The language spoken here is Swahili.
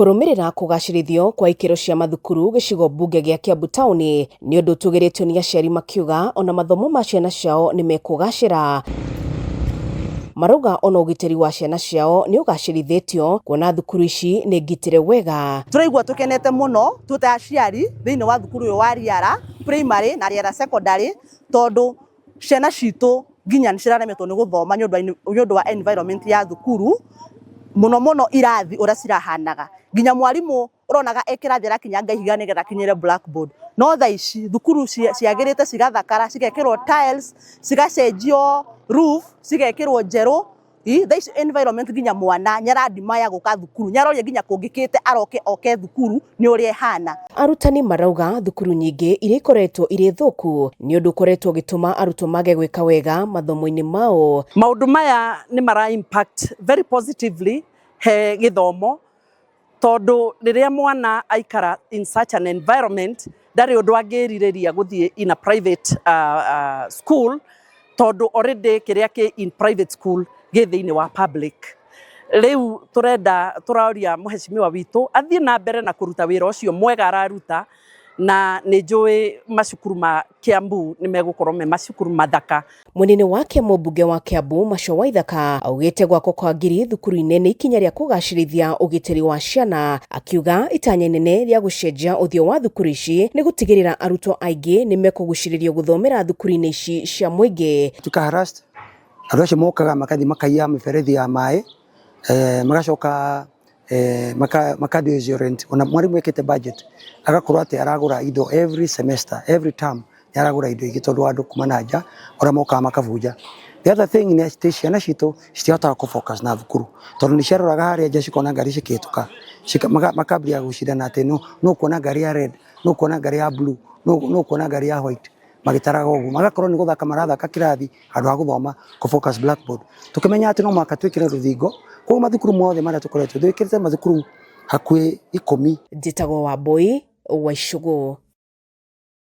Kũrũmĩrĩra kũgacĩrithio kwa ikĩro cia mathukuru gĩcigo mbunge gĩa Kiambu taũni nĩ ũndũ tũgeretio nĩ aciari makiuga ona mathomo ma ciana ciao nĩ mekũgacĩra. Marauga ona ũgitĩri wa ciana ciao nĩ ũgacĩrithĩtio kuona thukuru ici nĩ ngitĩre wega. Tũraigua tũkenete mũno tuta aciari thĩinĩ wa thukuru ũyũ wa Riara primary na Riara secondary tondũ ciana citũ nginya nĩ ciraremetwo nĩ gũthoma nĩ ũndũ wa environment ya thukuru muno irathi ũrĩa cirahanaga. Nginya mwarimu ũronaga ekĩrathi arakinyanga ihiga nĩgetha akinyĩre blackboard. No thaa ici thukuru ciagĩrĩte cigathakara, cigekĩrwo tiles, cigacenjio roof, cigekĩrwo njerũ. Thaa ici environment nginya mwana nyaradimaya gũka thukuru. Nyaroria nginya kũngĩkĩte oke thukuru nĩ ũrĩa ihana. Arutani marauga thukuru nyingĩ iria ikoretwo irĩ thũku nĩ ũndũ ũkoretwo ũgĩtũma arutwo mage gwĩka wega mathomo-inĩ mao. Maũndũ maya nĩ mara impact very positively he gĩthomo tondũ rĩrĩa mwana aikara in such an environment ndarĩ ũndũ angĩrirĩria gũthiĩ in a private school tondũ already kĩrĩa kĩ in private school gĩ thĩinĩ wa public. Rĩu tũraũria mũheshimiwa witũ athiĩ na mbere na kũruta wĩra ũcio mwega araruta, na nĩ njũĩ macukuru ma Kiambu nĩ megũkorwo me macukuru mathaka. Mũnene wake mũmbunge wa Kiambu Macio Waithaka augĩte gwakwo kwa ngiri thukuru-inĩ nĩ ikinya rĩa kũgacĩrithia ũgitĩri wa ciana, akiuga itanya inene rĩa gũcenjia ũthiũ wa thukuru ici nĩ gũtigĩrĩra arutwo aingĩ nĩ mekũgucĩrĩrio gũthomera thukuru-inĩ ici cia mũingĩ. Tukaharast andũ acio mokaga makathi makaiya mĩberethi ya maĩ, magacoka makadiorient. Ona mwarimu ekĩte budget agakorwo atĩ aragũra indo every semester, every term nĩ aragũra indo ingĩ tondũ andũ kuma na nja ona mokaga makabunja. The other thing nĩ atĩ ciana citũ citihotaga kũfocus na thukuru tondũ nĩ ciaroraga harĩa nja cikona ngari cikĩhĩtũka, makambia gũcindana atĩ no kuona ngari ya red, no kuona ngari ya blue, no kuona ngari ya white, magĩtaraga ũguo. Magakorwo nĩ gũthaka marathaka kĩrathi handũ ha gũthoma kũfocus blackboard. Tukĩmenya atĩ no mũhaka twĩkĩre rũthingo kwa mathukuru mothe marĩa tũkoretwo twĩkĩrĩte mathukuru hakuhĩ 10. Njĩtagwo Wambui wa Icũgũ.